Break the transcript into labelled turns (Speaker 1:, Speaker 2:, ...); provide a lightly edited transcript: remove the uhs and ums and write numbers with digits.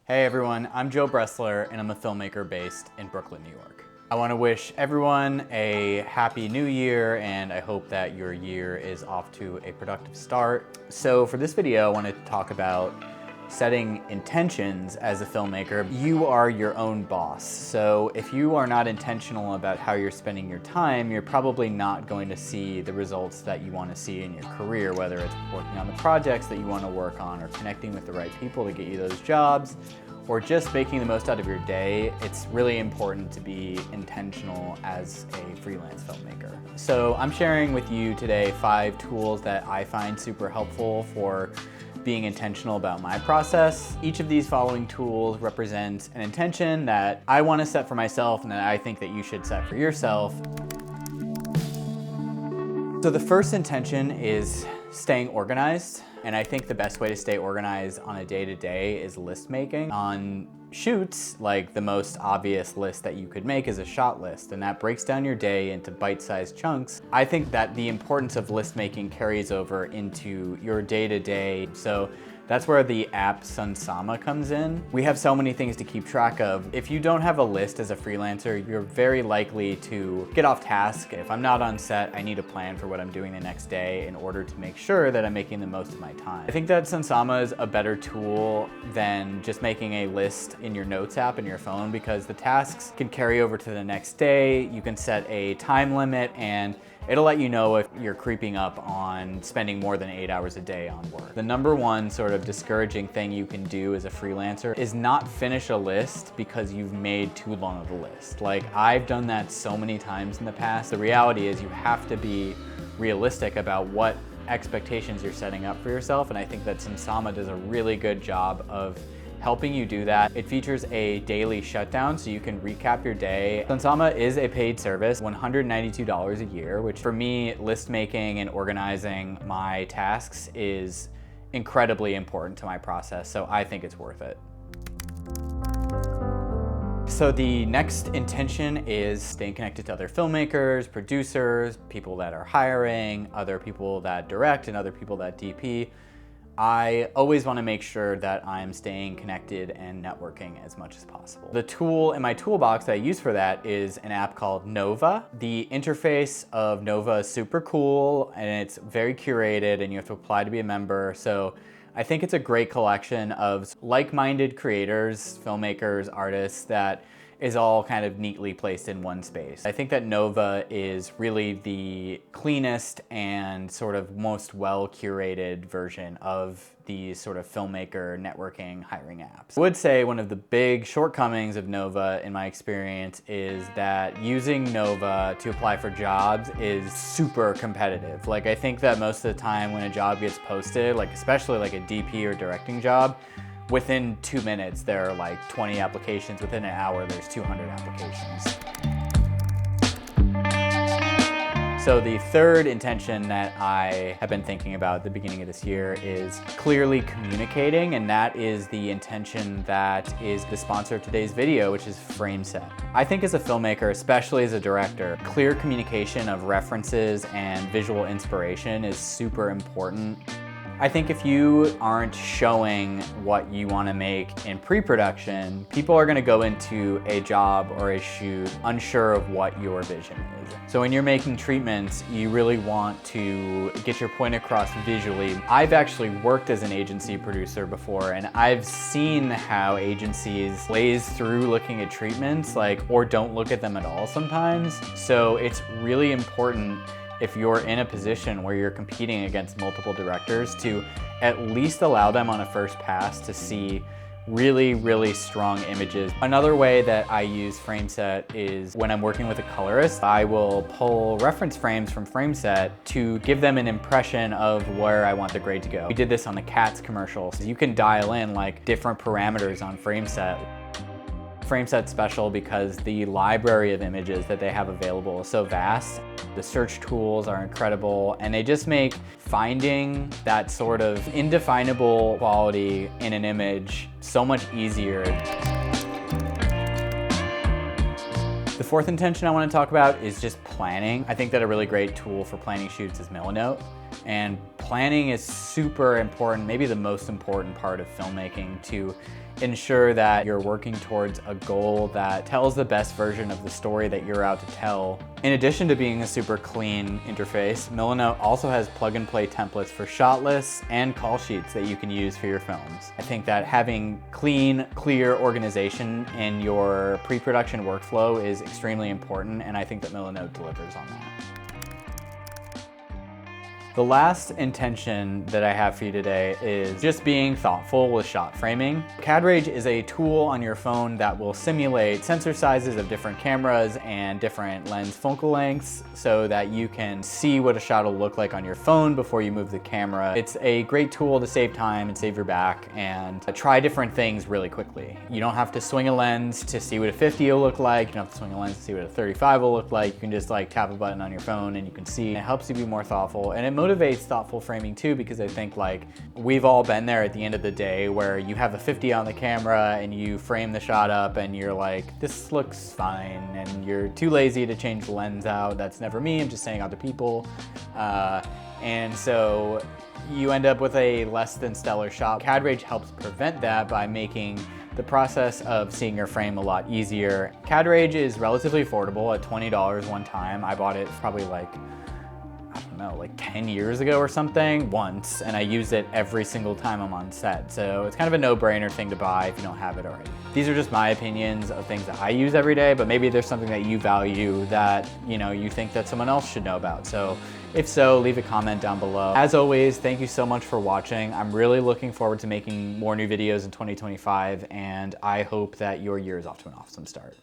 Speaker 1: Hey everyone, I'm Joe Bressler and I'm a filmmaker based in Brooklyn, New York. I want to wish everyone a happy new year and I hope that your year is off to a productive start. So for this video, I want to talk about setting intentions as a filmmaker. You are your own boss. So if you are not intentional about how you're spending your time, you're probably not going to see the results that you want to see in your career, whether it's working on the projects that you want to work on or connecting with the right people to get you those jobs, or just making the most out of your day. It's really important to be intentional as a freelance filmmaker. So I'm sharing with you today 5 tools that I find super helpful for being intentional about my process. Each of these following tools represents an intention that I want to set for myself and that I think that you should set for yourself. So the first intention is staying organized. And I think the best way to stay organized on a day-to-day is list making. On shoots, like the most obvious list that you could make is a shot list, and that breaks down your day into bite-sized chunks. I think that the importance of list making carries over into your day-to-day. So that's where the app Sunsama comes in. We have so many things to keep track of. If you don't have a list as a freelancer, you're very likely to get off task. If I'm not on set, I need a plan for what I'm doing the next day in order to make sure that I'm making the most of my time. I think that Sunsama is a better tool than just making a list in your notes app in your phone, because the tasks can carry over to the next day. You can set a time limit and it'll let you know if you're creeping up on spending more than 8 hours a day on work. The number one sort of discouraging thing you can do as a freelancer is not finish a list because you've made too long of a list. Like, I've done that so many times in the past. The reality is you have to be realistic about what expectations you're setting up for yourself, and I think that Sunsama does a really good job of helping you do that. It features a daily shutdown so you can recap your day. Sunsama is a paid service, $192 a year, which for me, list making and organizing my tasks is incredibly important to my process, so I think it's worth it. So the next intention is staying connected to other filmmakers, producers, people that are hiring, other people that direct, and other people that DP. I always want to make sure that I'm staying connected and networking as much as possible. The tool in my toolbox that I use for that is an app called Nova. The interface of Nova is super cool and it's very curated and you have to apply to be a member. So I think it's a great collection of like-minded creators, filmmakers, artists that is all kind of neatly placed in one space. I think that Nova is really the cleanest and sort of most well-curated version of these sort of filmmaker networking hiring apps. I would say one of the big shortcomings of Nova in my experience is that using Nova to apply for jobs is super competitive. Like, I think that most of the time when a job gets posted, like especially like a DP or directing job, within 2 minutes, there are like 20 applications. Within an hour, there's 200 applications. So the third intention that I have been thinking about at the beginning of this year is clearly communicating, and that is the intention that is the sponsor of today's video, which is FrameSet. I think as a filmmaker, especially as a director, clear communication of references and visual inspiration is super important. I think if you aren't showing what you want to make in pre-production, people are going to go into a job or a shoot unsure of what your vision is. So when you're making treatments, you really want to get your point across visually. I've actually worked as an agency producer before, and I've seen how agencies glaze through looking at treatments, or don't look at them at all sometimes. So it's really important, if you're in a position where you're competing against multiple directors, to at least allow them on a first pass to see really, really strong images. Another way that I use FrameSet is when I'm working with a colorist, I will pull reference frames from FrameSet to give them an impression of where I want the grade to go. We did this on the Cats commercial. So you can dial in like different parameters on FrameSet. FrameSet's special because the library of images that they have available is so vast. The search tools are incredible, and they just make finding that sort of indefinable quality in an image so much easier. The fourth intention I want to talk about is just planning. I think that a really great tool for planning shoots is Milanote. And planning is super important, maybe the most important part of filmmaking, to ensure that you're working towards a goal that tells the best version of the story that you're out to tell. In addition to being a super clean interface, Milanote also has plug-and-play templates for shot lists and call sheets that you can use for your films. I think that having clean, clear organization in your pre-production workflow is extremely important, and I think that Milanote delivers on that. The last intention that I have for you today is just being thoughtful with shot framing. CADRage is a tool on your phone that will simulate sensor sizes of different cameras and different lens focal lengths so that you can see what a shot will look like on your phone before you move the camera. It's a great tool to save time and save your back and try different things really quickly. You don't have to swing a lens to see what a 50 will look like. You don't have to swing a lens to see what a 35 will look like. You can just like tap a button on your phone and you can see. It helps you be more thoughtful, and it motivates thoughtful framing too, because I think like we've all been there at the end of the day where you have a 50 on the camera and you frame the shot up and you're like, this looks fine, and you're too lazy to change the lens out. That's never me, I'm just saying other people. And so you end up with a less than stellar shot. CADRage helps prevent that by making the process of seeing your frame a lot easier. CADRage is relatively affordable at $20 one time. I bought it probably like, I don't know, like 10 years ago or something once, and I use it every single time I'm on set. So it's kind of a no-brainer thing to buy if you don't have it already. These are just my opinions of things that I use every day, but maybe there's something that you value that, you know, you think that someone else should know about. So if so, leave a comment down below. As always, thank you so much for watching. I'm really looking forward to making more new videos in 2025, and I hope that your year is off to an awesome start.